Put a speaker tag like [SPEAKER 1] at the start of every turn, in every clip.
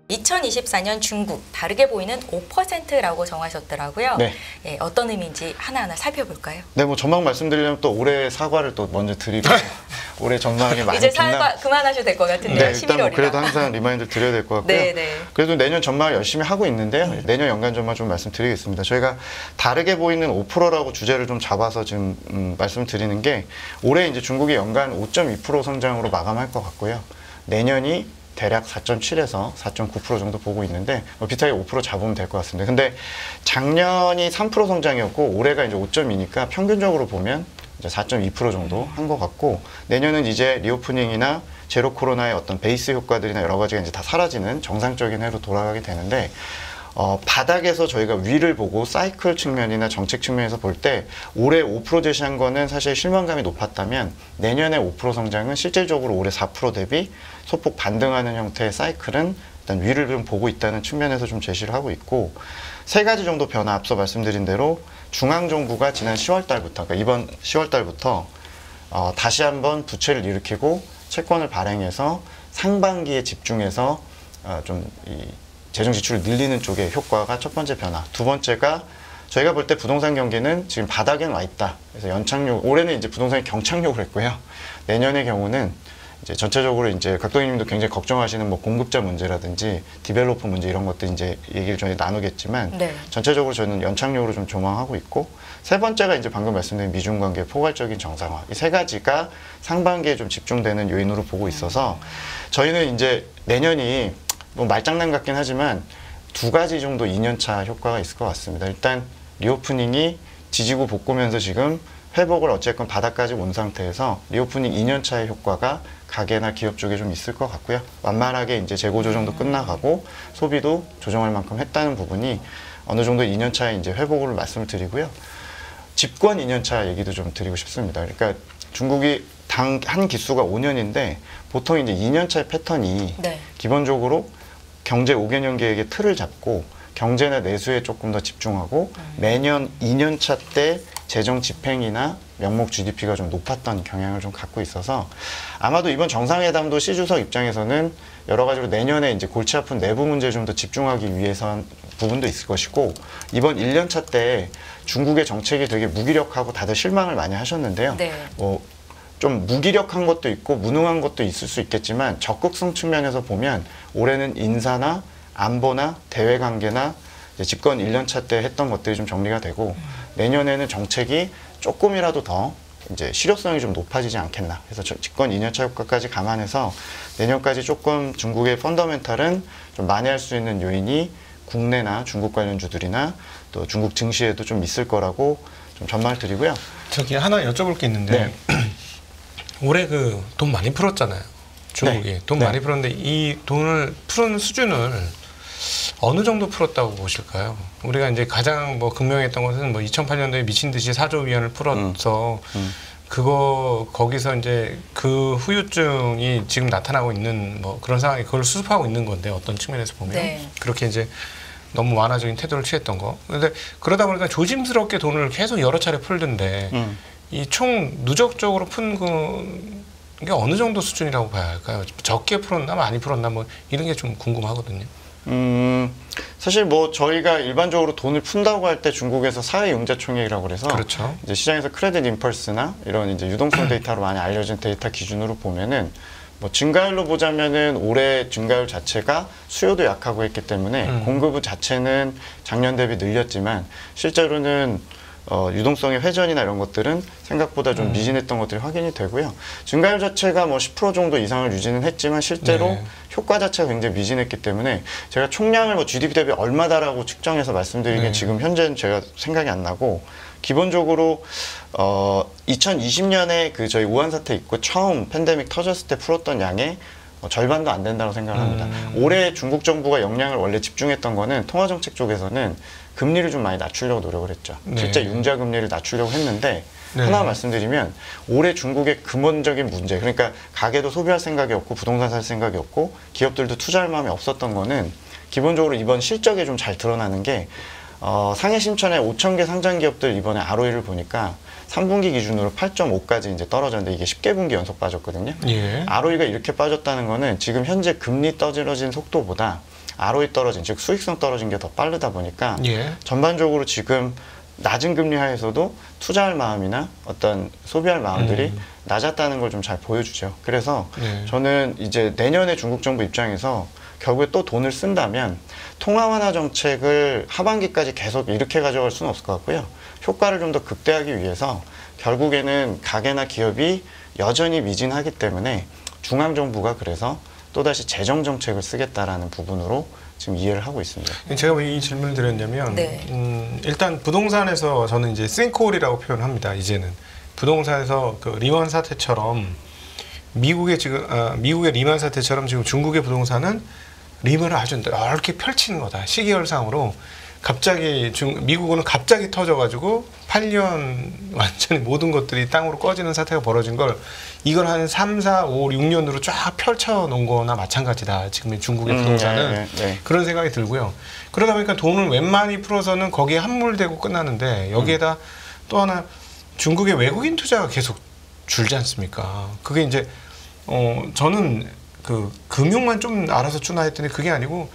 [SPEAKER 1] 2024년 중국 다르게 보이는 5%라고 정하셨더라고요.
[SPEAKER 2] 네.
[SPEAKER 1] 예, 어떤 의미인지 하나하나 살펴볼까요?
[SPEAKER 2] 네, 뭐 전망 말씀드리려면 또 올해 사과를 또 먼저 드리고 올해 전망이 많이
[SPEAKER 1] 이제 사과 그만하셔도 될 것 같은데요.
[SPEAKER 2] 네, 일단 뭐
[SPEAKER 1] 11월이라.
[SPEAKER 2] 그래도 항상 리마인드 드려야 될 것 같고요.
[SPEAKER 1] 네, 네.
[SPEAKER 2] 그래도 내년 전망을 열심히 하고 있는데요. 내년 연간 전망 좀 말씀드리겠습니다. 저희가 다르게 보이는 5%라고 주제를 좀 잡아서 지금 말씀드리는 게 올해 이제 중국이 연간 5.2% 성장으로 마감할 것 같고요. 내년이 대략 4.7에서 4.9% 정도 보고 있는데 비슷하게 5% 잡으면 될 것 같습니다. 근데 작년이 3% 성장이었고 올해가 이제 5.2니까 평균적으로 보면 이제 4.2% 정도 한 것 같고 내년은 이제 리오프닝이나 제로 코로나의 어떤 베이스 효과들이나 여러 가지가 이제 다 사라지는 정상적인 해로 돌아가게 되는데 바닥에서 저희가 위를 보고 사이클 측면이나 정책 측면에서 볼 때 올해 5% 제시한 거는 사실 실망감이 높았다면 내년에 5% 성장은 실질적으로 올해 4% 대비 소폭 반등하는 형태의 사이클은 일단 위를 좀 보고 있다는 측면에서 좀 제시를 하고 있고 세 가지 정도 변화 앞서 말씀드린 대로 중앙정부가 지난 10월 달부터 그러니까 이번 10월 달부터 다시 한번 부채를 일으키고 채권을 발행해서 상반기에 집중해서 좀 재정 지출을 늘리는 쪽의 효과가 첫 번째 변화. 두 번째가 저희가 볼 때 부동산 경기는 지금 바닥에는 와 있다. 그래서 연착륙, 올해는 이제 부동산이 경착륙을 했고요. 내년의 경우는 이제 전체적으로 이제 각도님도 굉장히 걱정하시는 뭐 공급자 문제라든지 디벨로퍼 문제 이런 것들 이제 얘기를 저희 나누겠지만
[SPEAKER 1] 네.
[SPEAKER 2] 전체적으로 저는 연착륙으로 좀 조망하고 있고 세 번째가 이제 방금 말씀드린 미중 관계 포괄적인 정상화. 이 세 가지가 상반기에 좀 집중되는 요인으로 보고 있어서 저희는 이제 내년이 뭐 말장난 같긴 하지만 두 가지 정도 2년차 효과가 있을 것 같습니다. 일단 리오프닝이 지지고 볶으면서 지금 회복을 어쨌건 바닥까지 온 상태에서 리오프닝 2년차의 효과가 가게나 기업 쪽에 좀 있을 것 같고요. 완만하게 이제 재고 조정도 끝나가고 소비도 조정할 만큼 했다는 부분이 어느 정도 2년차에 이제 회복을 말씀을 드리고요. 집권 2년차 얘기도 좀 드리고 싶습니다. 그러니까 중국이 한 기수가 5년인데 보통 이제 2년차의 패턴이
[SPEAKER 1] 네.
[SPEAKER 2] 기본적으로 경제 5개년 계획의 틀을 잡고 경제나 내수에 조금 더 집중하고 매년 2년차 때 재정 집행이나 명목 GDP가 좀 높았던 경향을 좀 갖고 있어서 아마도 이번 정상회담도 시 주석 입장에서는 여러 가지로 내년에 이제 골치 아픈 내부 문제에 좀 더 집중하기 위해서 부분도 있을 것이고 이번 1년차 때 중국의 정책이 되게 무기력하고 다들 실망을 많이 하셨는데요.
[SPEAKER 1] 네.
[SPEAKER 2] 좀 무기력한 것도 있고 무능한 것도 있을 수 있겠지만 적극성 측면에서 보면 올해는 인사나 안보나 대외관계나 집권 1년차 때 했던 것들이 좀 정리가 되고 내년에는 정책이 조금이라도 더 이제 실효성이 좀 높아지지 않겠나. 그래서 집권 2년차 효과까지 감안해서 내년까지 조금 중국의 펀더멘탈은 좀 만회할 수 있는 요인이 국내나 중국 관련주들이나 또 중국 증시에도 좀 있을 거라고 좀 전망을 드리고요.
[SPEAKER 3] 저기 하나 여쭤볼 게 있는데 올해 그 돈 많이 풀었잖아요. 중국이.
[SPEAKER 2] 네.
[SPEAKER 3] 돈 많이 풀었는데 이 돈을 푸는 수준을 어느 정도 풀었다고 보실까요? 우리가 이제 가장 뭐 극명했던 것은 뭐 2008년도에 미친 듯이 4조 위안을 풀어서 거기서 이제 그 후유증이 지금 나타나고 있는 뭐 그런 상황이 그걸 수습하고 있는 건데 어떤 측면에서 보면
[SPEAKER 1] 네.
[SPEAKER 3] 그렇게 이제 너무 완화적인 태도를 취했던 거. 근데 그러다 보니까 조심스럽게 돈을 계속 여러 차례 풀던데 이 총 누적적으로 푼 게 어느 정도 수준이라고 봐야 할까요? 적게 풀었나 많이 풀었나 뭐 이런 게 좀 궁금하거든요.
[SPEAKER 2] 사실 뭐 저희가 일반적으로 돈을 푼다고 할 때 중국에서 사회융자총액이라고 그래서
[SPEAKER 3] 그렇죠.
[SPEAKER 2] 이제 시장에서 크레딧 임펄스나 이런 이제 유동성 데이터로 많이 알려진 데이터 기준으로 보면은 뭐 증가율로 보자면은 올해 증가율 자체가 수요도 약하고 했기 때문에 공급 자체는 작년 대비 늘렸지만 실제로는 유동성의 회전이나 이런 것들은 생각보다 좀 미진했던 것들이 확인이 되고요. 증가율 자체가 뭐 10% 정도 이상을 유지는 했지만 실제로 효과 자체가 굉장히 미진했기 때문에 제가 총량을 뭐 GDP 대비 얼마다라고 측정해서 말씀드리기엔 지금 현재는 제가 생각이 안 나고 기본적으로 2020년에 그 저희 우한 사태 있고 처음 팬데믹 터졌을 때 풀었던 양의 절반도 안 된다고 생각을 합니다. 올해 중국 정부가 역량을 원래 집중했던 거는 통화정책 쪽에서는 금리를 좀 많이 낮추려고 노력을 했죠. 실제 융자 금리를 낮추려고 했는데 하나 말씀드리면 올해 중국의 근본적인 문제, 그러니까 가게도 소비할 생각이 없고 부동산 살 생각이 없고 기업들도 투자할 마음이 없었던 거는 기본적으로 이번 실적에 좀 잘 드러나는 게 상해 심천에 5,000개 상장 기업들 이번에 ROE를 보니까 3분기 기준으로 8.5까지 이제 떨어졌는데 이게 10개 분기 연속 빠졌거든요. ROE가 이렇게 빠졌다는 거는 지금 현재 금리 떨어진 속도보다 ROE 떨어진, 즉 수익성 떨어진 게 더 빠르다 보니까
[SPEAKER 3] 예.
[SPEAKER 2] 전반적으로 지금 낮은 금리 하에서도 투자할 마음이나 어떤 소비할 마음들이 낮았다는 걸 좀 잘 보여주죠. 그래서
[SPEAKER 3] 네.
[SPEAKER 2] 저는 이제 내년에 중국 정부 입장에서 결국에 또 돈을 쓴다면 통화 완화 정책을 하반기까지 계속 이렇게 가져갈 수는 없을 것 같고요. 효과를 좀 더 극대화하기 위해서 결국에는 가게나 기업이 여전히 미진하기 때문에 중앙정부가 그래서 또다시 재정정책을 쓰겠다라는 부분으로 지금 이해를 하고 있습니다.
[SPEAKER 3] 제가 왜 이 질문을 드렸냐면
[SPEAKER 1] 네.
[SPEAKER 3] 일단 부동산에서 저는 이제 싱크홀이라고 표현합니다. 이제는 부동산에서 그 리먼 사태처럼 미국의 리먼 사태처럼 지금 중국의 부동산은 리먼을 아주 넓게 펼치는 거다. 시기열상으로 갑자기 미국은 갑자기 터져가지고 8년 완전히 모든 것들이 땅으로 꺼지는 사태가 벌어진 걸 이걸 한 3, 4, 5, 6년으로 쫙 펼쳐놓은 거나 마찬가지다. 지금 중국의 부동산은
[SPEAKER 2] 네.
[SPEAKER 3] 그런 생각이 들고요. 그러다 보니까 돈을 웬만히 풀어서는 거기에 함몰되고 끝나는데 여기에다 또 하나 중국의 외국인 투자가 계속 줄지 않습니까? 그게 이제 저는 그 금융만 좀 알아서 주나 했더니 그게 아니고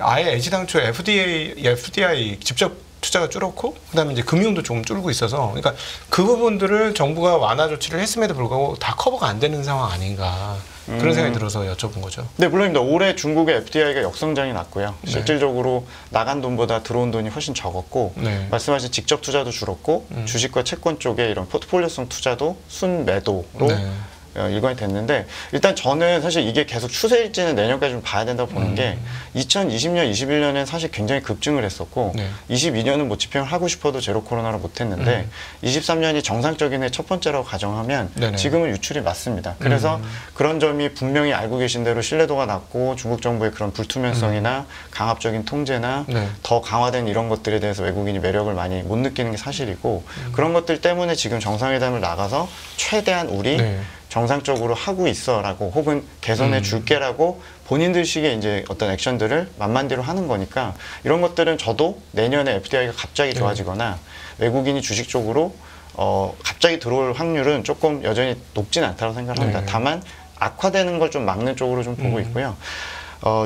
[SPEAKER 3] 아예 애지당초 FDI 직접 투자가 줄었고 그다음에 이제 금융도 조금 줄고 있어서 그러니까 그 부분들을 정부가 완화 조치를 했음에도 불구하고 다 커버가 안 되는 상황 아닌가 그런 생각이 들어서 여쭤본 거죠.
[SPEAKER 2] 네, 물론입니다. 올해 중국의 FDI가 역성장이 났고요.
[SPEAKER 3] 네.
[SPEAKER 2] 실질적으로 나간 돈보다 들어온 돈이 훨씬 적었고
[SPEAKER 3] 네.
[SPEAKER 2] 말씀하신 직접 투자도 줄었고 주식과 채권 쪽에 이런 포트폴리오성 투자도 순매도로
[SPEAKER 3] 네.
[SPEAKER 2] 일관이 됐는데 일단 저는 사실 이게 계속 추세일지는 내년까지 좀 봐야 된다고 보는 게 2020년, 21년엔 사실 굉장히 급증을 했었고
[SPEAKER 3] 네.
[SPEAKER 2] 22년은 뭐 집행을 하고 싶어도 제로 코로나로 못했는데 23년이 정상적인 해 첫 번째라고 가정하면
[SPEAKER 3] 네네.
[SPEAKER 2] 지금은 유출이 맞습니다. 그래서 그런 점이 분명히 알고 계신 대로 신뢰도가 낮고 중국 정부의 그런 불투명성이나 강압적인 통제나
[SPEAKER 3] 네.
[SPEAKER 2] 더 강화된 이런 것들에 대해서 외국인이 매력을 많이 못 느끼는 게 사실이고 그런 것들 때문에 지금 정상회담을 나가서 최대한 우리
[SPEAKER 3] 네.
[SPEAKER 2] 정상적으로 하고 있어라고 혹은 개선해 줄게라고 본인들식의 이제 어떤 액션들을 만만대로 하는 거니까 이런 것들은 저도 내년에 FDI가 갑자기 좋아지거나 외국인이 주식 쪽으로 갑자기 들어올 확률은 조금 여전히 높진 않다고 생각합니다.
[SPEAKER 3] 네.
[SPEAKER 2] 다만 악화되는 걸 좀 막는 쪽으로 좀 보고 있고요.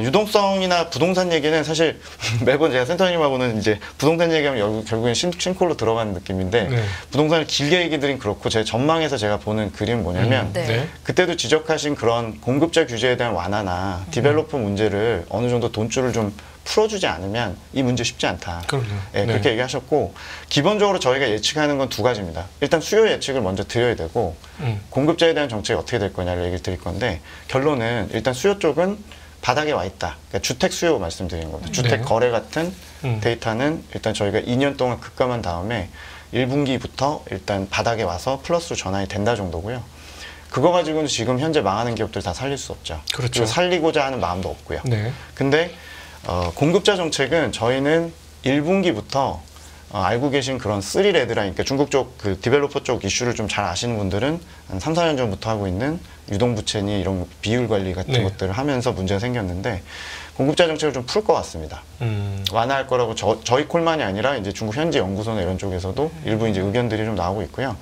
[SPEAKER 2] 유동성이나 부동산 얘기는 사실 매번 제가 센터님하고는 이제 부동산 얘기하면 결국엔 싱콜로 들어가는 느낌인데
[SPEAKER 3] 네.
[SPEAKER 2] 부동산을 길게 얘기 드린 그렇고 제 전망에서 제가 보는 그림은 뭐냐면
[SPEAKER 1] 네.
[SPEAKER 2] 그때도 지적하신 그런 공급자 규제에 대한 완화나 디벨로퍼 문제를 어느 정도 돈줄을 좀 풀어주지 않으면 이 문제 쉽지 않다.
[SPEAKER 3] 그럼요.
[SPEAKER 2] 네,
[SPEAKER 3] 네.
[SPEAKER 2] 그렇게 얘기하셨고 기본적으로 저희가 예측하는 건 두 가지입니다. 일단 수요 예측을 먼저 드려야 되고 공급자에 대한 정책이 어떻게 될 거냐를 얘기를 드릴 건데 결론은 일단 수요 쪽은 바닥에 와 있다. 그러니까 주택 수요 말씀드리는 겁니다. 주택
[SPEAKER 3] 네.
[SPEAKER 2] 거래 같은 데이터는 일단 저희가 2년 동안 급감한 다음에 1분기부터 일단 바닥에 와서 플러스로 전환이 된다 정도고요. 그거 가지고는 지금 현재 망하는 기업들 다 살릴 수 없죠.
[SPEAKER 3] 그렇죠.
[SPEAKER 2] 그리고 살리고자 하는 마음도 없고요.
[SPEAKER 3] 네. 근데
[SPEAKER 2] 공급자 정책은 저희는 1분기부터 알고 계신 그런 3레드라인, 그러니까 중국 쪽 그 디벨로퍼 쪽 이슈를 좀 잘 아시는 분들은 한 3, 4년 전부터 하고 있는 유동부채니 이런 비율 관리 같은
[SPEAKER 3] 네.
[SPEAKER 2] 것들을 하면서 문제가 생겼는데 공급자 정책을 좀 풀 것 같습니다. 완화할 거라고 저희 콜만이 아니라 이제 중국 현지 연구소나 이런 쪽에서도 일부 이제 의견들이 좀 나오고 있고요.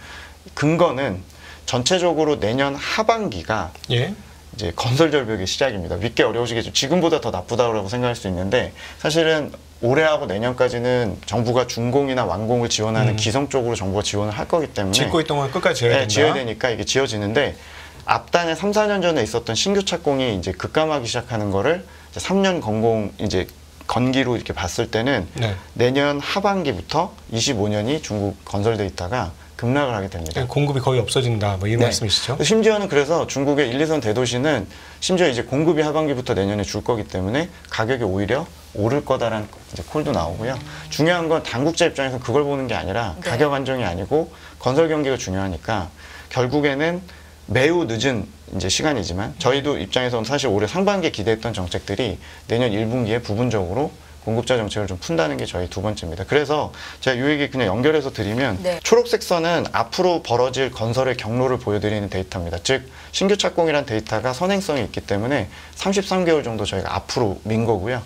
[SPEAKER 2] 근거는 전체적으로 내년 하반기가
[SPEAKER 3] 예.
[SPEAKER 2] 이제 건설 절벽의 시작입니다. 믿기 어려우시겠죠. 지금보다 더 나쁘다고 생각할 수 있는데 사실은 올해하고 내년까지는 정부가 준공이나 완공을 지원하는 기성 쪽으로 정부가 지원을 할 거기 때문에
[SPEAKER 3] 짓고 있던 건 끝까지 지어야 된다.
[SPEAKER 2] 지어야 되니까 이게 지어지는데 앞단에 3, 4년 전에 있었던 신규 착공이 이제 급감하기 시작하는 거를 이제 3년 건공 이제 건기로 이렇게 봤을 때는
[SPEAKER 3] 네.
[SPEAKER 2] 내년 하반기부터 25년이 중국 건설 데이터가 급락을 하게 됩니다.
[SPEAKER 3] 공급이 거의 없어진다. 뭐 이런 말씀이시죠?
[SPEAKER 2] 심지어는 그래서 중국의 1, 2선 대도시는 심지어 이제 공급이 하반기부터 내년에 줄 거기 때문에 가격이 오히려 오를 거다라는 이제 콜도 나오고요. 중요한 건 당국자 입장에서 그걸 보는 게 아니라
[SPEAKER 1] 네.
[SPEAKER 2] 가격 안정이 아니고 건설 경기가 중요하니까 결국에는 매우 늦은 이제 시간이지만 저희도 입장에서는 사실 올해 상반기에 기대했던 정책들이 내년 1분기에 부분적으로 공급자 정책을 좀 푼다는 게 저희 두 번째입니다. 그래서 제가 이 얘기 그냥 연결해서 드리면
[SPEAKER 1] 네.
[SPEAKER 2] 초록색 선은 앞으로 벌어질 건설의 경로를 보여드리는 데이터입니다. 즉 신규 착공이란 데이터가 선행성이 있기 때문에 33개월 정도 저희가 앞으로 민 거고요.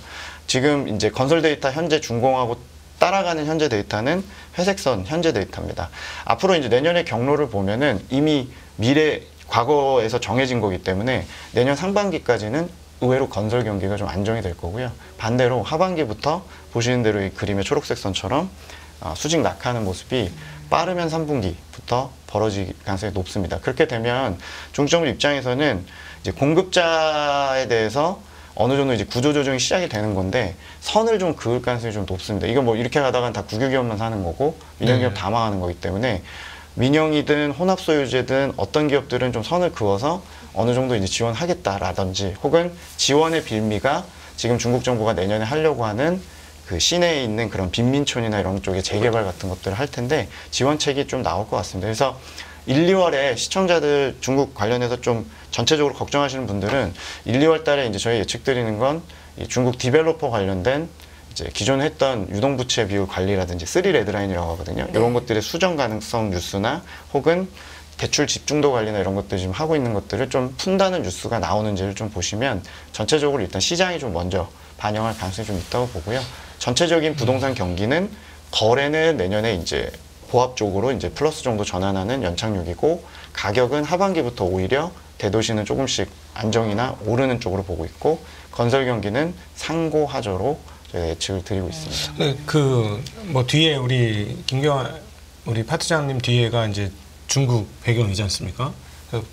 [SPEAKER 2] 지금 이제 건설 데이터 현재 준공하고 따라가는 현재 데이터는 회색선 현재 데이터입니다. 앞으로 이제 내년의 경로를 보면은 이미 과거에서 정해진 거기 때문에 내년 상반기까지는 의외로 건설 경기가 좀 안정이 될 거고요. 반대로 하반기부터 보시는 대로 이 그림의 초록색 선처럼 수직 낙하하는 모습이 빠르면 3분기부터 벌어질 가능성이 높습니다. 그렇게 되면 중점을 입장에서는 이제 공급자에 대해서 어느 정도 이제 구조조정이 시작이 되는 건데 선을 좀 그을 가능성이 좀 높습니다. 이거 뭐 이렇게 가다간 다 국유기업만 사는 거고 민영기업 다 망하는 거기 때문에 민영이든 혼합소유제든 어떤 기업들은 좀 선을 그어서 어느 정도 이제 지원하겠다라든지 혹은 지원의 빌미가 지금 중국 정부가 내년에 하려고 하는 그 시내에 있는 그런 빈민촌이나 이런 쪽에 재개발 같은 것들을 할 텐데 지원책이 좀 나올 것 같습니다. 그래서 1, 2월에 시청자들 중국 관련해서 좀 전체적으로 걱정하시는 분들은 1, 2월 달에 이제 저희 예측드리는 건 이 중국 디벨로퍼 관련된 이제 기존 했던 유동부채 비율 관리라든지 3 레드라인이라고 하거든요. 이런 것들의 수정 가능성 뉴스나 혹은 대출 집중도 관리나 이런 것들 지금 하고 있는 것들을 좀 푼다는 뉴스가 나오는지를 좀 보시면 전체적으로 일단 시장이 좀 먼저 반영할 가능성이 좀 있다고 보고요. 전체적인 부동산 경기는 거래는 내년에 이제 보합 쪽으로 이제 플러스 정도 전환하는 연착륙이고 가격은 하반기부터 오히려 대도시는 조금씩 안정이나 오르는 쪽으로 보고 있고 건설 경기는 상고하저로 저희가 예측을 드리고 있습니다.
[SPEAKER 3] 그 뭐 뒤에 우리 김경환 우리 파트장님 뒤에가 이제 중국 배경이지 않습니까?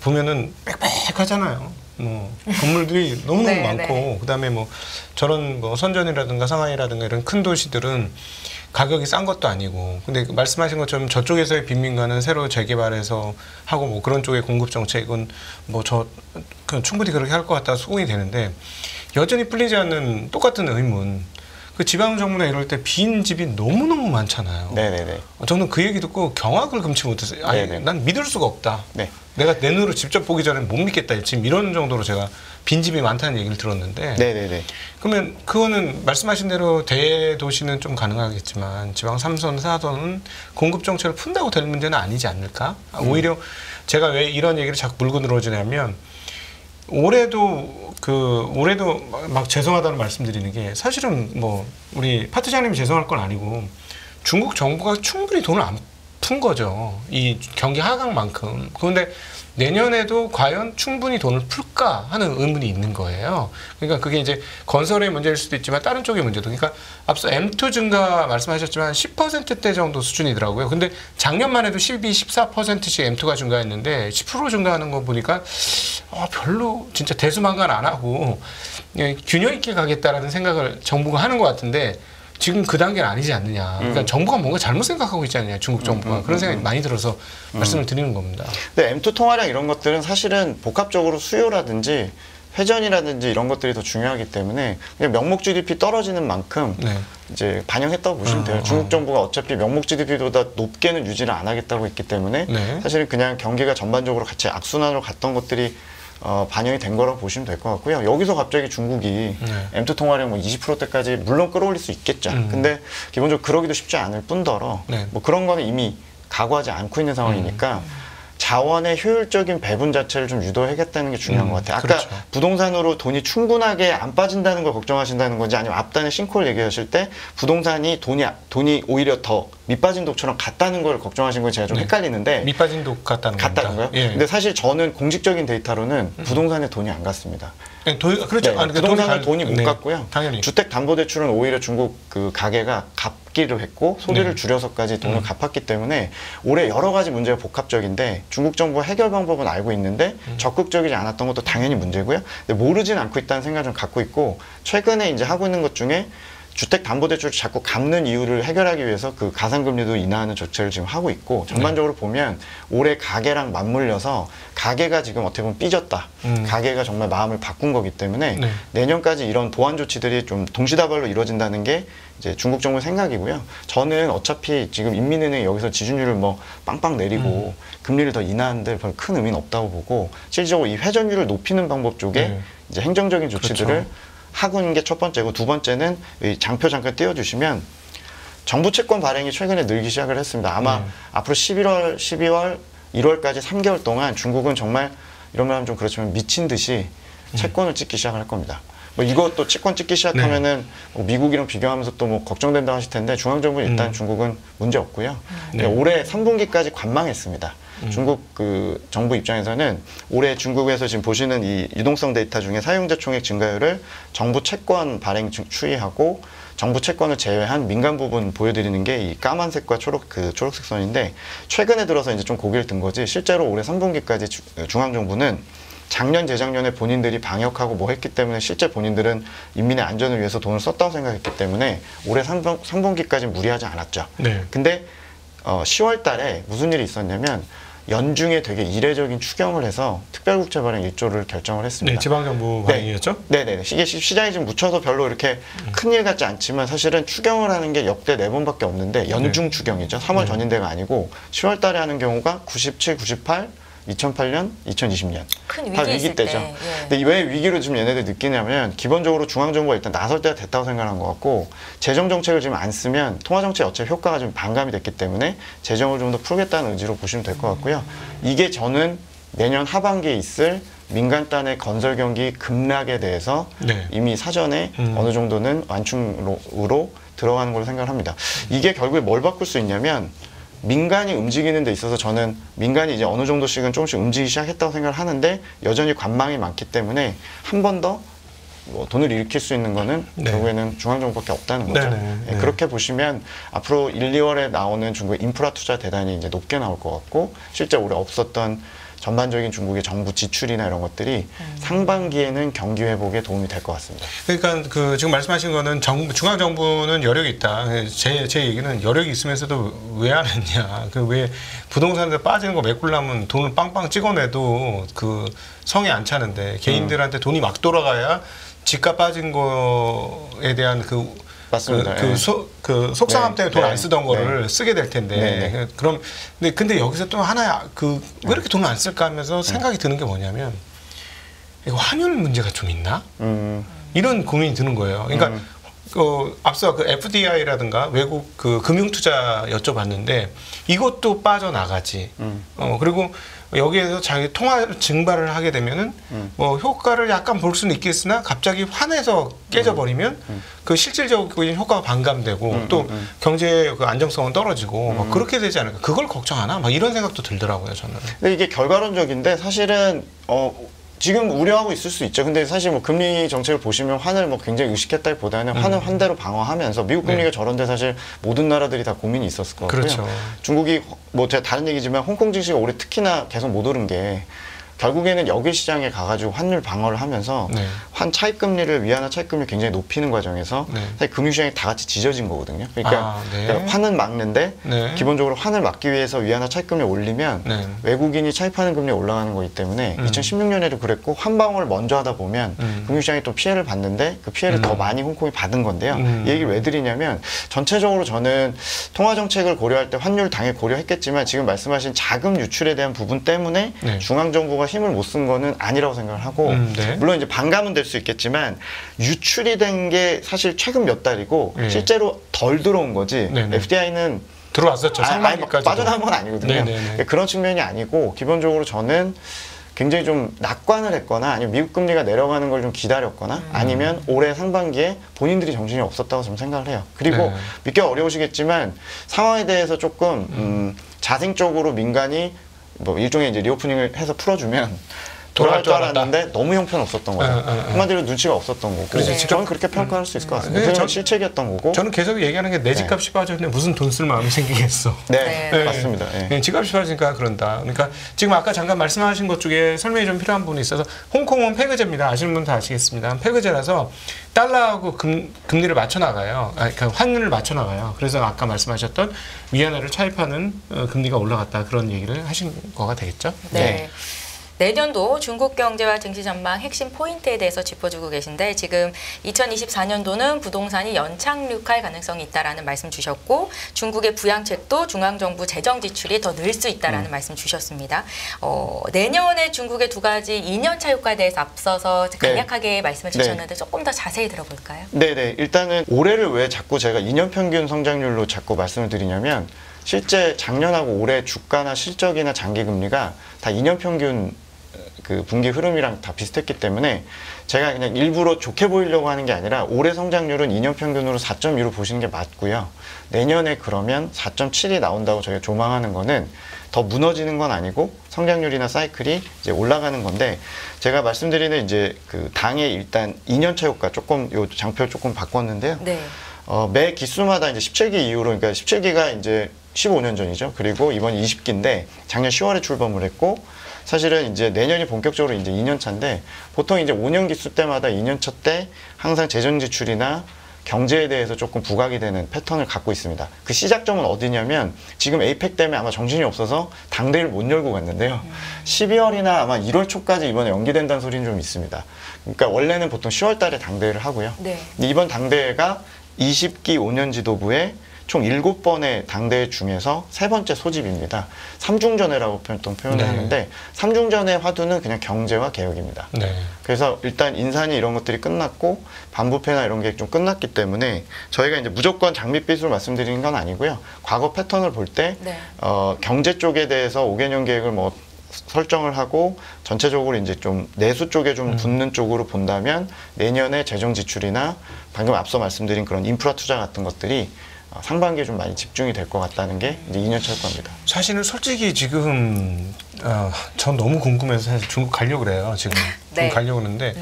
[SPEAKER 3] 보면은 빽빽하잖아요. 뭐 건물들이 너무너무
[SPEAKER 1] 네,
[SPEAKER 3] 많고
[SPEAKER 1] 네.
[SPEAKER 3] 그다음에 뭐 저런 뭐 선전이라든가 상하이라든가 이런 큰 도시들은 가격이 싼 것도 아니고 근데 말씀하신 것처럼 저쪽에서의 빈민가는 새로 재개발해서 하고 뭐 그런 쪽의 공급 정책은 뭐 충분히 그렇게 할 것 같다 수긍이 되는데 여전히 풀리지 않는 똑같은 의문. 그 지방 정부나 이럴 때 빈 집이 너무너무 많잖아요.
[SPEAKER 2] 네네네.
[SPEAKER 3] 저는 그 얘기 듣고 경악을 금치 못했어요. 아니,
[SPEAKER 2] 네네.
[SPEAKER 3] 난 믿을 수가 없다.
[SPEAKER 2] 네.
[SPEAKER 3] 내가 내 눈으로 직접 보기 전에 못 믿겠다. 지금 이런 정도로 제가 빈집이 많다는 얘기를 들었는데.
[SPEAKER 2] 네네네.
[SPEAKER 3] 그러면 그거는 말씀하신 대로 대도시는 좀 가능하겠지만 지방 3선, 4선은 공급 정책을 푼다고 될 문제는 아니지 않을까? 오히려 제가 왜 이런 얘기를 자꾸 물고 늘어지냐면 올해도 막 죄송하다는 말씀드리는 게 사실은 뭐 우리 파트장님이 죄송할 건 아니고 중국 정부가 충분히 돈을 안 푼 거죠. 이 경기 하강만큼. 그런데 내년에도 과연 충분히 돈을 풀까 하는 의문이 있는 거예요. 그러니까 그게 이제 건설의 문제일 수도 있지만 다른 쪽의 문제도. 그러니까 앞서 M2 증가 말씀하셨지만 10%대 정도 수준이더라고요. 근데 작년만 해도 12, 14%씩 M2가 증가했는데 10% 증가하는 거 보니까 별로 진짜 대수만간 안 하고 균형 있게 가겠다라는 생각을 정부가 하는 것 같은데 지금 그 단계는 아니지 않느냐. 그러니까 정부가 뭔가 잘못 생각하고 있지 않느냐. 중국 정부가. 그런 생각이 많이 들어서 말씀을 드리는 겁니다.
[SPEAKER 2] 근데 M2 통화량 이런 것들은 사실은 복합적으로 수요라든지 회전이라든지 이런 것들이 더 중요하기 때문에 그냥 명목 GDP 떨어지는 만큼
[SPEAKER 3] 네.
[SPEAKER 2] 이제 반영했다고 보시면 돼요. 중국 정부가 어차피 명목 GDP보다 높게는 유지를 안 하겠다고 했기 때문에
[SPEAKER 3] 네.
[SPEAKER 2] 사실은 그냥 경기가 전반적으로 같이 악순환으로 갔던 것들이 반영이 된 거라고 보시면 될 것 같고요. 여기서 갑자기 중국이 M2 통화량 뭐 20%대까지 물론 끌어올릴 수 있겠죠. 근데 기본적으로 그러기도 쉽지 않을 뿐더러
[SPEAKER 3] 네.
[SPEAKER 2] 뭐 그런 거는 이미 각오하지 않고 있는 상황이니까 자원의 효율적인 배분 자체를 좀 유도하겠다는 게 중요한 것 같아요. 아까
[SPEAKER 3] 그렇죠.
[SPEAKER 2] 부동산으로 돈이 충분하게 안 빠진다는 걸 걱정하신다는 건지 아니면 앞단에 싱크홀 얘기하실 때 부동산이 돈이 오히려 더 밑빠진 독처럼 같다는 걸 걱정하신 건 제가 좀 헷갈리는데
[SPEAKER 3] 밑빠진 독 같다는 겁니다.
[SPEAKER 2] 같다는 거요?
[SPEAKER 3] 예.
[SPEAKER 2] 근데 사실 저는 공식적인 데이터로는 부동산에 돈이 안 갔습니다.
[SPEAKER 3] 네, 그렇죠.
[SPEAKER 2] 네,
[SPEAKER 3] 아니,
[SPEAKER 2] 부동산은 돈이 못
[SPEAKER 3] 네,
[SPEAKER 2] 갔고요.
[SPEAKER 3] 당연히.
[SPEAKER 2] 주택담보대출은 오히려 중국 그 가게가 갚기로 했고 소리를 줄여서까지 돈을 갚았기 때문에 올해 여러 가지 문제가 복합적인데 중국 정부가 해결 방법은 알고 있는데 적극적이지 않았던 것도 당연히 문제고요. 근데 모르진 않고 있다는 생각을 좀 갖고 있고 최근에 이제 하고 있는 것 중에 주택담보대출을 자꾸 갚는 이유를 해결하기 위해서 그 가산금리도 인하하는 조치를 지금 하고 있고 전반적으로 보면 올해 가계랑 맞물려서 가계가 지금 어떻게 보면 삐졌다. 가계가 정말 마음을 바꾼 거기 때문에 내년까지 이런 보완 조치들이 좀 동시다발로 이루어진다는 게 이제 중국 정부의 생각이고요. 저는 어차피 지금 인민은행이 여기서 지준율을 뭐 빵빵 내리고 금리를 더 인하하는데 별 큰 의미는 없다고 보고 실질적으로 이 회전율을 높이는 방법 쪽에 이제 행정적인 조치들을
[SPEAKER 3] 그렇죠.
[SPEAKER 2] 하고 있는 게 첫 번째고 두 번째는 이 장표 잠깐 띄워주시면 정부 채권 발행이 최근에 늘기 시작을 했습니다. 아마 앞으로 11월, 12월, 1월까지 3개월 동안 중국은 정말 이런 말 하면 좀 그렇지만 미친 듯이 채권을 찍기 시작할 겁니다. 뭐 이것도 채권 찍기 시작하면은 뭐 미국이랑 비교하면서 또 뭐 걱정된다고 하실 텐데 중앙정부는 일단 중국은 문제 없고요. 올해 3분기까지 관망했습니다. 중국 그 정부 입장에서는 올해 중국에서 지금 보시는 이 유동성 데이터 중에 사용자 총액 증가율을 정부 채권 발행 추이하고 정부 채권을 제외한 민간 부분 보여드리는 게 이 까만색과 초록색 선인데, 최근에 들어서 이제 좀 고개를 든 거지, 실제로 올해 3분기까지 중앙정부는 작년 재작년에 본인들이 방역하고 뭐 했기 때문에 실제 본인들은 인민의 안전을 위해서 돈을 썼다고 생각했기 때문에 올해 3분기까지 무리하지 않았죠.
[SPEAKER 3] 네.
[SPEAKER 2] 근데 10월 달에 무슨 일이 있었냐면 연중에 되게 이례적인 추경을 해서 특별국채 발행 1조를 결정을 했습니다.
[SPEAKER 3] 네, 지방정부
[SPEAKER 2] 네.
[SPEAKER 3] 발행이었죠?
[SPEAKER 2] 네네. 이게 시장에 지금 묻혀서 별로 이렇게 큰일 같지 않지만 사실은 추경을 하는 게 역대 4번밖에 없는데 연중 추경이죠. 3월 전인대가 아니고 10월 달에 하는 경우가 97, 98, 2008년, 2020년.
[SPEAKER 1] 큰
[SPEAKER 2] 다
[SPEAKER 1] 위기 있을
[SPEAKER 2] 때죠.
[SPEAKER 1] 때. 예.
[SPEAKER 2] 근데 왜 위기로 지금 얘네들 느끼냐면 기본적으로 중앙정부가 일단 나설 때가 됐다고 생각한 것 같고, 재정정책을 지금 안 쓰면 통화정책 어차피 효과가 좀 반감이 됐기 때문에 재정을 좀 더 풀겠다는 의지로 보시면 될 것 같고요. 이게 저는 내년 하반기에 있을 민간 단의 건설 경기 급락에 대해서
[SPEAKER 3] 네.
[SPEAKER 2] 이미 사전에 어느 정도는 완충으로 들어가는 걸로 생각합니다. 이게 결국에 뭘 바꿀 수 있냐면, 민간이 움직이는 데 있어서 저는 민간이 이제 어느 정도씩은 조금씩 움직이기 시작했다고 생각을 하는데, 여전히 관망이 많기 때문에 한 번 더 뭐 돈을 일으킬 수 있는 거는
[SPEAKER 3] 네.
[SPEAKER 2] 결국에는 중앙정부밖에 없다는 거죠.
[SPEAKER 3] 네네.
[SPEAKER 2] 네, 그렇게 보시면 앞으로 1, 2월에 나오는 중국의 인프라 투자 대단히 이제 높게 나올 것 같고, 실제 올해 없었던 전반적인 중국의 정부 지출이나 이런 것들이 상반기에는 경기 회복에 도움이 될 것 같습니다.
[SPEAKER 3] 그러니까 그 지금 말씀하신 거는 중앙 정부는 여력이 있다. 제 얘기는 여력이 있으면서도 왜 안 했냐. 그 왜 부동산에 빠지는 거 메꾸려면 돈을 빵빵 찍어내도 그 성에 안 차는데, 개인들한테 돈이 막 돌아가야 집값 빠진 거에 대한
[SPEAKER 2] 맞습니다.
[SPEAKER 3] 그 속상함
[SPEAKER 2] 네,
[SPEAKER 3] 때문에 돈 안
[SPEAKER 2] 네,
[SPEAKER 3] 쓰던 거를
[SPEAKER 2] 네.
[SPEAKER 3] 쓰게 될 텐데.
[SPEAKER 2] 네,
[SPEAKER 3] 그럼 근데 여기서 또 하나 왜 이렇게 돈을 안 쓸까 하면서 생각이 드는 게 뭐냐면, 이거 환율 문제가 좀 있나? 이런 고민이 드는 거예요. 그러니까 앞서 그 FDI라든가 외국 그 금융투자 여쭤봤는데 이것도 빠져나가지. 그리고 여기에서 자기 통화 증발을 하게 되면은 뭐 효과를 약간 볼 수는 있겠으나 갑자기 환해서 깨져버리면 그 실질적인 효과가 반감되고 또 경제의 그 안정성은 떨어지고 막 그렇게 되지 않을까. 그걸 걱정하나? 막 이런 생각도 들더라고요, 저는.
[SPEAKER 2] 근데 이게 결과론적인데 사실은 지금 우려하고 있을 수 있죠. 근데 사실 뭐 금리 정책을 보시면 환을 뭐 굉장히 의식했다기보다는 환은 환대로 방어하면서, 미국 금리가
[SPEAKER 3] 네.
[SPEAKER 2] 저런데 사실 모든 나라들이 다 고민이 있었을 것 같고요.
[SPEAKER 3] 그렇죠.
[SPEAKER 2] 중국이 뭐 제가 다른 얘기지만 홍콩 증시가 올해 특히나 계속 못 오른 게 결국에는 여길 시장에 가가지고 환율 방어를 하면서
[SPEAKER 3] 네.
[SPEAKER 2] 환 차익금리를 위안화 차익금리를 굉장히 높이는 과정에서
[SPEAKER 3] 네.
[SPEAKER 2] 사실 금융시장이 다 같이 지져진 거거든요. 그러니까
[SPEAKER 3] 네.
[SPEAKER 2] 환은 막는데
[SPEAKER 3] 네.
[SPEAKER 2] 기본적으로 환을 막기 위해서 위안화 차익금리 올리면
[SPEAKER 3] 네.
[SPEAKER 2] 외국인이 차입하는 금리 올라가는 거기 때문에 2016년에도 그랬고, 한 방울 먼저 하다 보면 금융시장이 또 피해를 봤는데 그 피해를 더 많이 홍콩이 받은 건데요. 이 얘기를 왜 드리냐면, 전체적으로 저는 통화정책을 고려할 때 환율 당연히 고려했겠지만 지금 말씀하신 자금 유출에 대한 부분 때문에
[SPEAKER 3] 네.
[SPEAKER 2] 중앙정부가 힘을 못 쓴 거는 아니라고 생각을 하고,
[SPEAKER 3] 네.
[SPEAKER 2] 물론 이제 반감은 될 수 있겠지만 유출이 된 게 사실 최근 몇 달이고
[SPEAKER 3] 네.
[SPEAKER 2] 실제로 덜 들어온 거지.
[SPEAKER 3] 네네.
[SPEAKER 2] FDI는
[SPEAKER 3] 들어왔었죠.
[SPEAKER 2] 아예 막
[SPEAKER 3] 상반기까지.
[SPEAKER 2] 빠져나간 건 아니거든요.
[SPEAKER 3] 네네네.
[SPEAKER 2] 그런 측면이 아니고, 기본적으로 저는 굉장히 좀 낙관을 했거나 아니면 미국 금리가 내려가는 걸 좀 기다렸거나 아니면 올해 상반기에 본인들이 정신이 없었다고 좀 생각을 해요. 그리고
[SPEAKER 3] 네.
[SPEAKER 2] 믿기 어려우시겠지만 상황에 대해서 조금 자생적으로 민간이 뭐 일종의 이제 리오프닝을 해서 풀어주면 돌아갈 줄 알았는데 너무 형편없었던 거죠. 한마디로 눈치가 없었던 거고.
[SPEAKER 3] 그렇죠.
[SPEAKER 2] 저는 그렇게 평가할 수 있을 것 같습니다.
[SPEAKER 3] 네,
[SPEAKER 2] 그건
[SPEAKER 3] 전-
[SPEAKER 2] 실책이었던 거고.
[SPEAKER 3] 저는 계속 얘기하는 게 내 집값이 빠졌는데 무슨 돈 쓸 마음이 생기겠어.
[SPEAKER 2] 네,
[SPEAKER 1] 네.
[SPEAKER 2] 맞습니다. 예.
[SPEAKER 3] 네, 집값이 빠지니까 그런다. 그러니까 지금 아까 잠깐 말씀하신 것 중에 설명이 좀 필요한 부분이 있어서, 홍콩은 페그제입니다. 아시는 분 다 아시겠습니다. 페그제라서 달러하고 금리를 맞춰 나가요. 그러니까 환율을 맞춰 나가요. 그래서 아까 말씀하셨던 위안화를 차입하는 금리가 올라갔다, 그런 얘기를 하신 거가 되겠죠?
[SPEAKER 1] 네.
[SPEAKER 2] 네.
[SPEAKER 1] 내년도 중국 경제와 증시 전망 핵심 포인트에 대해서 짚어주고 계신데, 지금 2024년도는 부동산이 연착륙할 가능성이 있다라는 말씀 주셨고, 중국의 부양책도 중앙정부 재정 지출이 더 늘 수 있다라는 말씀 주셨습니다. 내년에 중국의 두 가지 2년차 효과에 대해서 앞서서 간략하게 말씀을 주셨는데 조금 더 자세히 들어볼까요?
[SPEAKER 2] 네네. 일단은 올해를 왜 자꾸 제가 2년 평균 성장률로 자꾸 말씀을 드리냐면, 실제 작년하고 올해 주가나 실적이나 장기 금리가 다 2년 평균 그 분기 흐름이랑 다 비슷했기 때문에 제가 그냥 일부러 좋게 보이려고 하는 게 아니라 올해 성장률은 2년 평균으로 4.2로 보시는 게 맞고요. 내년에 그러면 4.7이 나온다고 저희가 조망하는 거는 더 무너지는 건 아니고 성장률이나 사이클이 이제 올라가는 건데, 제가 말씀드리는 이제 그 당의 일단 2년차 효과 조금 요 장표를 조금 바꿨는데요.
[SPEAKER 1] 네.
[SPEAKER 2] 매 기수마다 이제 17기 이후로, 그러니까 17기가 이제 15년 전이죠. 그리고 이번 20기인데 작년 10월에 출범을 했고, 사실은 이제 내년이 본격적으로 이제 2년 차인데, 보통 이제 5년 기수 때마다 2년 차 때 항상 재정 지출이나 경제에 대해서 조금 부각이 되는 패턴을 갖고 있습니다. 그 시작점은 어디냐면, 지금 에이펙 때문에 아마 정신이 없어서 당대회를 못 열고 갔는데요. 12월이나 아마 1월 초까지 이번에 연기된다는 소리는 좀 있습니다. 그러니까 원래는 보통 10월 달에 당대회를 하고요.
[SPEAKER 1] 네.
[SPEAKER 2] 근데 이번 당대회가 20기 5년 지도부의 총 7번의 당대회 중에서 3번째 소집입니다. 삼중전회라고 표현을
[SPEAKER 3] 네.
[SPEAKER 2] 하는데, 삼중전회 화두는 그냥 경제와 개혁입니다.
[SPEAKER 3] 네.
[SPEAKER 2] 그래서 일단 인산이 이런 것들이 끝났고 반부패나 이런 게 좀 끝났기 때문에 저희가 이제 무조건 장밋빛으로 말씀드리는 건 아니고요. 과거 패턴을 볼 때
[SPEAKER 1] 네.
[SPEAKER 2] 경제 쪽에 대해서 5개년 계획을 뭐 설정을 하고 전체적으로 이제 좀 내수 쪽에 좀 붙는 쪽으로 본다면, 내년에 재정 지출이나 방금 앞서 말씀드린 그런 인프라 투자 같은 것들이 상반기에 좀 많이 집중이 될 것 같다는 게 이제 2년차 효과입니다.
[SPEAKER 3] 사실은 솔직히 지금 전 너무 궁금해서 사실 중국 가려고 그래요. 지금
[SPEAKER 1] 네.
[SPEAKER 3] 중국 가려고 그러는데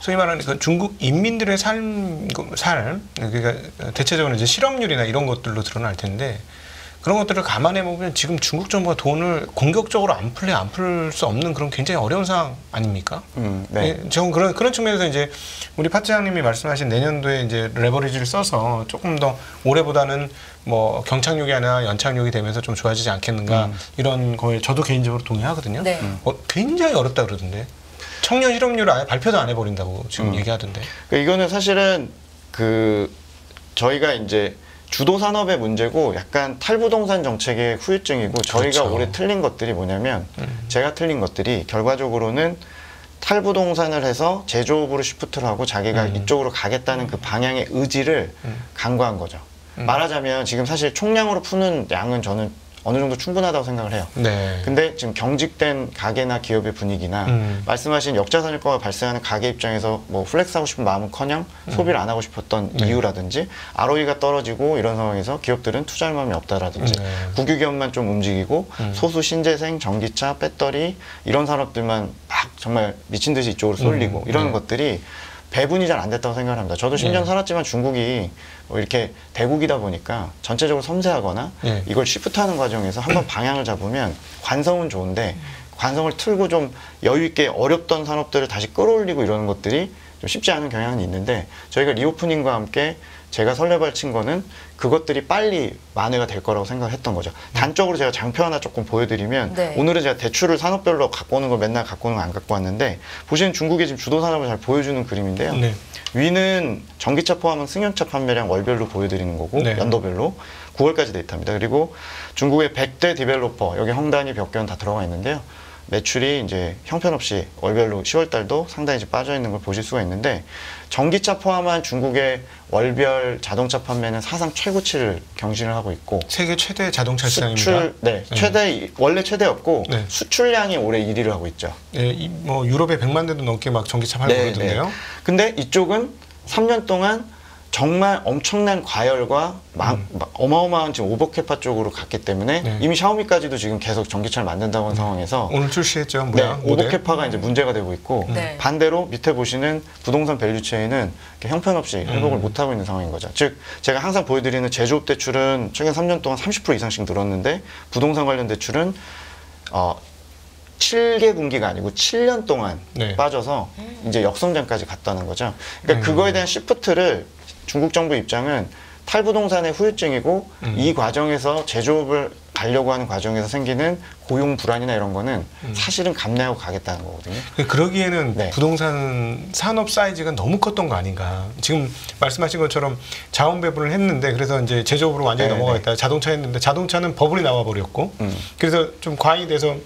[SPEAKER 3] 소위 말하는 그 중국 인민들의 삶 그러니까 대체적으로 이제 실업률이나 이런 것들로 드러날 텐데, 그런 것들을 감안해 보면 지금 중국 정부가 돈을 공격적으로 안 풀 수 없는 그런 굉장히 어려운 상황 아닙니까?
[SPEAKER 2] 네.
[SPEAKER 3] 저는 그런 측면에서 이제 우리 파트장님이 말씀하신 내년도에 이제 레버리지를 써서 조금 더 올해보다는 뭐 경착륙이 아니라 연착륙이 되면서 좀 좋아지지 않겠는가, 이런 거에 저도 개인적으로 동의하거든요.
[SPEAKER 1] 네.
[SPEAKER 3] 굉장히 어렵다 그러던데. 청년 실업률을 아예 발표도 안 해버린다고 지금 얘기하던데.
[SPEAKER 2] 그러니까 이거는 사실은 그 저희가 이제 주도 산업의 문제고 약간 탈부동산 정책의 후유증이고, 저희가
[SPEAKER 3] 그렇죠.
[SPEAKER 2] 올해 틀린 것들이 뭐냐면, 제가 틀린 것들이 결과적으로는 탈부동산을 해서 제조업으로 시프트를 하고 자기가 이쪽으로 가겠다는 그 방향의 의지를 간과한 거죠. 말하자면 지금 사실 총량으로 푸는 양은 저는 어느 정도 충분하다고 생각을 해요.
[SPEAKER 3] 네.
[SPEAKER 2] 근데 지금 경직된 가게나 기업의 분위기나 말씀하신 역자산 효과가 발생하는 가게 입장에서 뭐 플렉스하고 싶은 마음은커녕 소비를 안 하고 싶었던 이유라든지, ROE가 떨어지고 이런 상황에서 기업들은 투자할 마음이 없다라든지, 국유기업만 좀 움직이고 소수 신재생, 전기차, 배터리 이런 산업들만 막 정말 미친 듯이 이쪽으로 쏠리고 이러는 것들이 배분이 잘 안 됐다고 생각을 합니다. 저도 10년 살았지만 중국이 뭐 이렇게 대국이다 보니까 전체적으로 섬세하거나 이걸 시프트하는 과정에서 한번 방향을 잡으면 관성은 좋은데, 관성을 틀고 좀 여유 있게 어렵던 산업들을 다시 끌어올리고 이러는 것들이 좀 쉽지 않은 경향은 있는데, 저희가 리오프닝과 함께 제가 설레발친 거는 그것들이 빨리 만회가 될 거라고 생각했던 거죠. 단적으로 제가 장표 하나 조금 보여드리면,
[SPEAKER 1] 네.
[SPEAKER 2] 오늘은 제가 대출을 산업별로 갖고 오는 걸 맨날 갖고 오는 거 안 갖고 왔는데, 보시는 중국의 지금 주도 산업을 잘 보여주는 그림인데요.
[SPEAKER 3] 네.
[SPEAKER 2] 위는 전기차 포함한 승용차 판매량 월별로 보여드리는 거고,
[SPEAKER 3] 네.
[SPEAKER 2] 연도별로 9월까지 데이터입니다. 그리고 중국의 100대 디벨로퍼, 여기 헝다니, 벽견 다 들어가 있는데요. 매출이 이제 형편없이 월별로 10월 달도 상당히 이제 빠져 있는 걸 보실 수가 있는데, 전기차 포함한 중국의 월별 자동차 판매는 사상 최고치를 경신을 하고 있고,
[SPEAKER 3] 세계 최대 자동차 시장입니다.
[SPEAKER 2] 수출, 최대, 원래 최대였고,
[SPEAKER 3] 네.
[SPEAKER 2] 수출량이 올해 1위를 하고 있죠.
[SPEAKER 3] 뭐 유럽에 100만 대도 넘게 막 전기차 팔고 그러던데요.
[SPEAKER 2] 근데 이쪽은 3년 동안 정말 엄청난 과열과 어마어마한 지금 오버캐파 쪽으로 갔기 때문에 이미 샤오미까지도 지금 계속 전기차를 만든다고 하는 상황에서
[SPEAKER 3] 오늘 출시했죠. 뭐야?
[SPEAKER 2] 오버캐파가 이제 문제가 되고 있고, 반대로 밑에 보시는 부동산 밸류체인은 형편없이 회복을 못하고 있는 상황인 거죠. 즉 제가 항상 보여드리는 제조업 대출은 최근 3년 동안 30% 이상씩 늘었는데, 부동산 관련 대출은 7개 분기가 아니고 7년 동안 빠져서 이제 역성장까지 갔다는 거죠. 그러니까 그거에 대한 시프트를 중국 정부 입장은 탈부동산의 후유증이고, 이 과정에서 제조업을 가려고 하는 과정에서 생기는 고용 불안이나 이런 거는 사실은 감내하고 가겠다는 거거든요.
[SPEAKER 3] 그러기에는 부동산 산업 사이즈가 너무 컸던 거 아닌가. 지금 말씀하신 것처럼 자원 배분을 했는데, 그래서 이제 제조업으로 완전히 넘어가겠다. 자동차 했는데 자동차는 버블이 나와버렸고, 그래서 좀 과잉이 돼서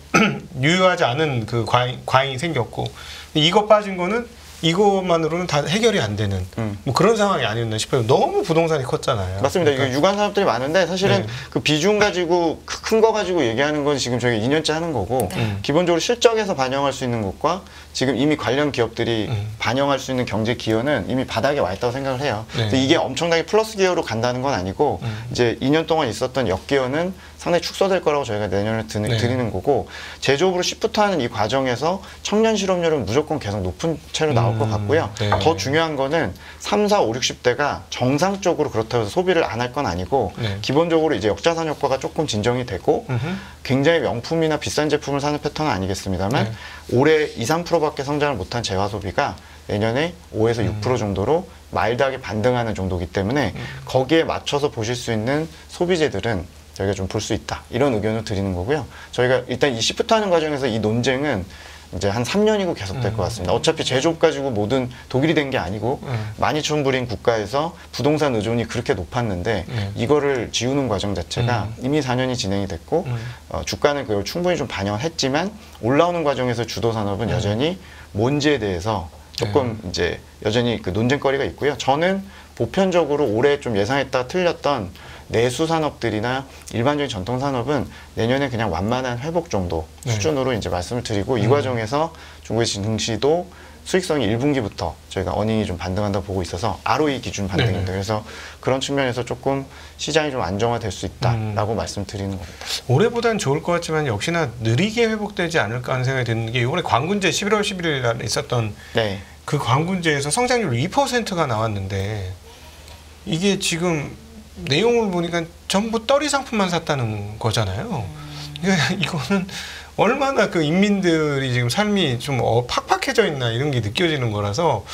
[SPEAKER 3] 유효하지 않은 그 과잉이 생겼고, 이거 빠진 거는 이것만으로는 다 해결이 안 되는 뭐 그런 상황이 아니었나 싶어요. 너무 부동산이 컸잖아요.
[SPEAKER 2] 맞습니다.
[SPEAKER 3] 그러니까.
[SPEAKER 2] 이게 유관 산업들이 많은데 사실은
[SPEAKER 3] 네.
[SPEAKER 2] 그 비중 가지고 큰 거 가지고 얘기하는 건 지금 저희가 2년째 하는 거고 기본적으로 실적에서 반영할 수 있는 것과 지금 이미 관련 기업들이 반영할 수 있는 경제 기여는 이미 바닥에 와 있다고 생각을 해요.
[SPEAKER 3] 네.
[SPEAKER 2] 그래서 이게 엄청나게 플러스 기여로 간다는 건 아니고 이제 2년 동안 있었던 역기여는 상당히 축소될 거라고 저희가 내년에
[SPEAKER 3] 네.
[SPEAKER 2] 드리는 거고 제조업으로 시프트하는 이 과정에서 청년 실업률은 무조건 계속 높은 채로 나올 것 같고요.
[SPEAKER 3] 네.
[SPEAKER 2] 더 중요한 거는 3, 4, 5, 60대가 정상적으로 그렇다고 해서 소비를 안 할 건 아니고
[SPEAKER 3] 네.
[SPEAKER 2] 기본적으로 이제 역자산 효과가 조금 진정이 되고 굉장히 명품이나 비싼 제품을 사는 패턴은 아니겠습니다만
[SPEAKER 3] 네.
[SPEAKER 2] 올해 2, 3%밖에 성장을 못한 재화 소비가 내년에 5에서 6% 정도로 마일드하게 반등하는 정도이기 때문에 거기에 맞춰서 보실 수 있는 소비재들은 저희가 좀 볼 수 있다. 이런 의견을 드리는 거고요. 저희가 일단 이 시프트하는 과정에서 이 논쟁은 이제 한 3년이고 계속될 것 같습니다. 어차피 제조업 가지고 모든 독일이 된 게 아니고 12,000불인 국가에서 부동산 의존이 그렇게 높았는데 이거를 지우는 과정 자체가 이미 4년이 진행이 됐고 주가는 그걸 충분히 좀 반영을 했지만 올라오는 과정에서 주도 산업은 여전히 뭔지에 대해서 조금 이제 여전히 그 논쟁거리가 있고요. 저는 보편적으로 올해 좀 예상했다가 틀렸던 내수 산업들이나 일반적인 전통 산업은 내년에 그냥 완만한 회복 정도 수준으로 이제 말씀을 드리고 이 과정에서 중국의 증시도 수익성이 1분기부터 저희가 어닝이 좀 반등한다고 보고 있어서 ROE 기준 반등입니다. 그래서 그런 측면에서 조금 시장이 좀 안정화될 수 있다라고 말씀드리는 겁니다.
[SPEAKER 3] 올해보다는 좋을 것 같지만 역시나 느리게 회복되지 않을까 하는 생각이 드는 게 이번에 광군제 11월 11일 날 있었던
[SPEAKER 2] 네.
[SPEAKER 3] 그 광군제에서 성장률 2%가 나왔는데 이게 지금 내용을 보니까 전부 떨이 상품만 샀다는 거잖아요. 이거는 얼마나 그 인민들이 지금 삶이 좀 팍팍해져 있나 이런 게 느껴지는 거라서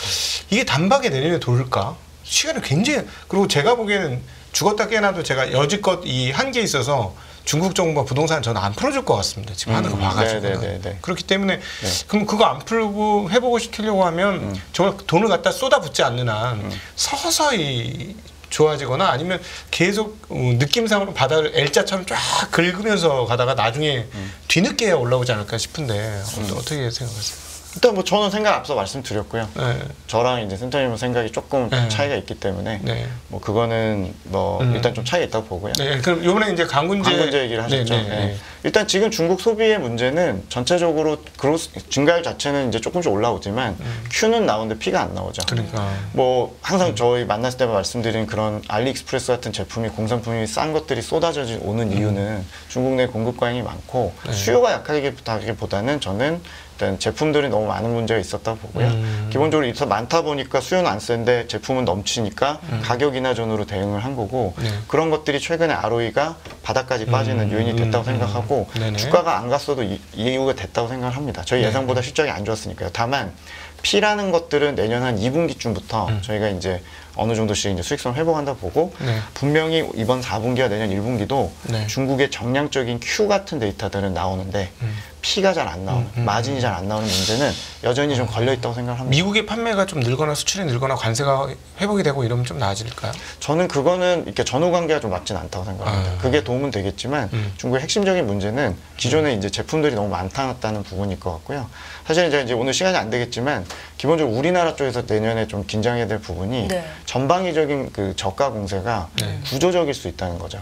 [SPEAKER 3] 이게 단박에 내년에 돌까? 시간이 굉장히 그리고 제가 보기에는 죽었다 깨어나도 제가 여지껏 이 한계에 있어서 중국 정부가 부동산 저는 안 풀어줄 것 같습니다. 지금 하는 거 봐가지고는. 그렇기 때문에 그럼 그거 안 풀고 회복을 시키려고 하면 정말 돈을 갖다 쏟아붓지 않는 한 서서히 좋아지거나 아니면 계속 느낌상으로 바닥을 L자처럼 쫙 긁으면서 가다가 나중에 뒤늦게 올라오지 않을까 싶은데 어떻게 생각하세요?
[SPEAKER 2] 일단 뭐 저는 생각 앞서 말씀드렸고요.
[SPEAKER 3] 네.
[SPEAKER 2] 저랑 이제 센터님은 생각이 조금 차이가 있기 때문에 뭐 그거는 뭐 일단 좀 차이가 있다고 보고요.
[SPEAKER 3] 네, 그럼 이번에 이제 광군제
[SPEAKER 2] 얘기를 하셨죠. 일단 지금 중국 소비의 문제는 전체적으로 증가율 자체는 이제 조금씩 올라오지만 Q는 나오는데 P가 안 나오죠.
[SPEAKER 3] 그러니까
[SPEAKER 2] 뭐 항상 저희 만났을 때만 말씀드린 그런 알리익스프레스 같은 제품이 공산품이 싼 것들이 쏟아져 오는 이유는 중국 내 공급 과잉이 많고 수요가 약하기보다는 저는 일단 제품들이 너무 많은 문제가 있었다고 보고요. 기본적으로 있어 많다 보니까 수요는 안 센데 제품은 넘치니까 가격 인하전으로 대응을 한 거고 그런 것들이 최근에 ROE가 바닥까지 빠지는 요인이 됐다고 생각하고 주가가 안 갔어도 이유가 됐다고 생각을 합니다. 저희 예상보다 실적이 안 좋았으니까요. 다만 P라는 것들은 내년 한 2분기쯤부터 저희가 이제 어느 정도씩 이제 수익성 회복한다 보고 분명히 이번 4분기와 내년 1분기도 중국의 정량적인 Q 같은 데이터들은 나오는데 P가 잘 안 나오는 마진이 잘 안 나오는 문제는 여전히 좀 걸려 있다고 생각합니다.
[SPEAKER 3] 미국의 판매가 좀 늘거나 수출이 늘거나 관세가 회복이 되고 이러면 좀 나아질까요?
[SPEAKER 2] 저는 그거는 이렇게 전후 관계가 좀 맞진 않다고 생각합니다. 그게 도움은 되겠지만 중국의 핵심적인 문제는 기존에 이제 제품들이 너무 많다는 부분일 것 같고요. 사실 이제 오늘 시간이 안 되겠지만 기본적으로 우리나라 쪽에서 내년에 좀 긴장해야 될 부분이 전방위적인 그 저가 공세가 구조적일 수 있다는 거죠.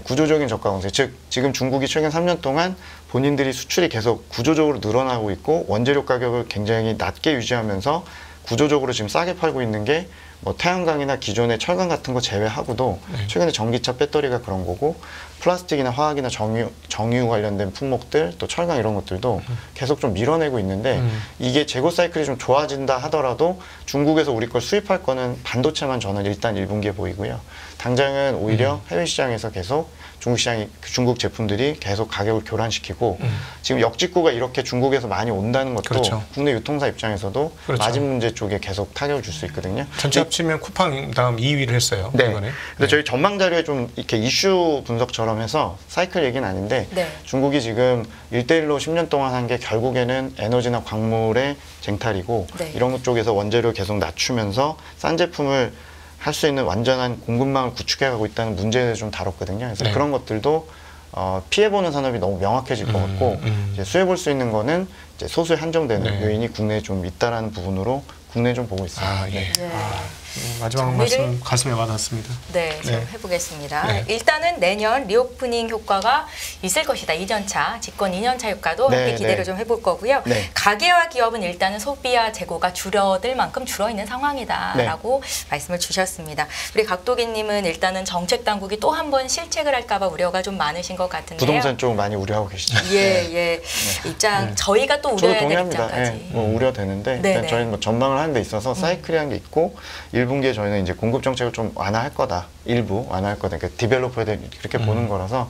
[SPEAKER 2] 구조적인 저가 공세. 즉 지금 중국이 최근 3년 동안 본인들이 수출이 계속 구조적으로 늘어나고 있고 원재료 가격을 굉장히 낮게 유지하면서 구조적으로 지금 싸게 팔고 있는 게 뭐 태양광이나 기존의 철강 같은 거 제외하고도 최근에 전기차 배터리가 그런 거고 플라스틱이나 화학이나 정유 관련된 품목들 또 철강 이런 것들도 계속 좀 밀어내고 있는데 이게 재고 사이클이 좀 좋아진다 하더라도 중국에서 우리 걸 수입할 거는 반도체만 저는 일단 1분기에 보이고요. 당장은 오히려 해외 시장에서 계속 중국 제품들이 계속 가격을 교란시키고 지금 역직구가 이렇게 중국에서 많이 온다는 것도 국내 유통사 입장에서도 마진 문제 쪽에 계속 타격을 줄 수 있거든요.
[SPEAKER 3] 전체 합치면 쿠팡 다음 2위를 했어요. 이번에.
[SPEAKER 2] 근데 저희 전망 자료에 좀 이렇게 이슈 분석처럼 해서 사이클 얘기는 아닌데 중국이 지금 1대1로 10년 동안 한 게 결국에는 에너지나 광물의 쟁탈이고 이런 것 쪽에서 원재료 계속 낮추면서 싼 제품을 할 수 있는 완전한 공급망을 구축해가고 있다는 문제를 좀 다뤘거든요. 그래서 그런 것들도 피해보는 산업이 너무 명확해질 것 같고 이제 수혜볼 수 있는 거는 이제 소수에 한정되는 요인이 국내에 좀 있다라는 부분으로 국내에 좀 보고 있습니다.
[SPEAKER 3] 아, 예.
[SPEAKER 1] 네.
[SPEAKER 3] 마지막
[SPEAKER 1] 정리를-
[SPEAKER 3] 말씀 가슴에 와닿습니다.
[SPEAKER 1] 네, 좀
[SPEAKER 3] 네.
[SPEAKER 1] 해보겠습니다.
[SPEAKER 3] 네.
[SPEAKER 1] 일단은 내년 리오프닝 효과가 있을 것이다. 2년차, 집권 2년차 효과도
[SPEAKER 2] 네,
[SPEAKER 1] 함께 기대를
[SPEAKER 2] 네.
[SPEAKER 1] 좀 해볼 거고요.
[SPEAKER 2] 네.
[SPEAKER 1] 가계와 기업은 일단은 소비와 재고가 줄어들 만큼 줄어있는 상황이다라고 말씀을 주셨습니다. 우리 각도기님은 일단은 정책 당국이 또 한 번 실책을 할까봐 우려가 좀 많으신 것 같은데요.
[SPEAKER 2] 부동산 쪽 많이 우려하고 계시죠.
[SPEAKER 1] 예. 입장 저희가 또
[SPEAKER 2] 저도
[SPEAKER 1] 우려해야 될
[SPEAKER 2] 동의합니다.
[SPEAKER 1] 입장까지.
[SPEAKER 2] 뭐 우려되는데
[SPEAKER 1] 네,
[SPEAKER 2] 일단
[SPEAKER 1] 네.
[SPEAKER 2] 저희는 뭐 전망을 하는 데 있어서 사이클이라는 게 있고 1분기에 저희는 이제 공급 정책을 좀 완화할 거다. 일부 완화할 거다. 그러니까 디벨로퍼에 대해 그렇게 보는 거라서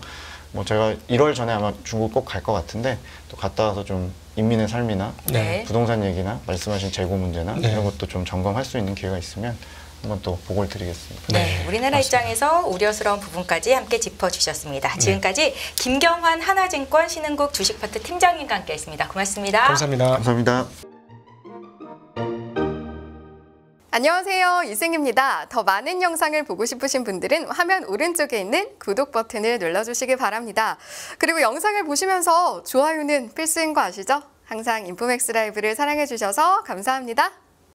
[SPEAKER 2] 뭐 제가 1월 전에 아마 중국 꼭 갈 것 같은데 또 갔다 와서 좀 인민의 삶이나
[SPEAKER 1] 네.
[SPEAKER 2] 부동산 얘기나 말씀하신 재고 문제나
[SPEAKER 3] 네.
[SPEAKER 2] 이런 것도 좀 점검할 수 있는 기회가 있으면 한번 또 보고를 드리겠습니다.
[SPEAKER 1] 네,
[SPEAKER 3] 네,
[SPEAKER 1] 우리나라
[SPEAKER 3] 맞습니다.
[SPEAKER 1] 입장에서 우려스러운 부분까지 함께 짚어주셨습니다. 지금까지 김경환 하나증권 신흥국 주식파트 팀장님과 함께했습니다. 고맙습니다.
[SPEAKER 3] 감사합니다.
[SPEAKER 2] 감사합니다.
[SPEAKER 4] 안녕하세요, 이승입니다. 더 많은 영상을 보고 싶으신 분들은 화면 오른쪽에 있는 구독 버튼을 눌러주시기 바랍니다. 그리고 영상을 보시면서 좋아요는 필수인 거 아시죠? 항상 인포맥스 라이브를 사랑해주셔서 감사합니다.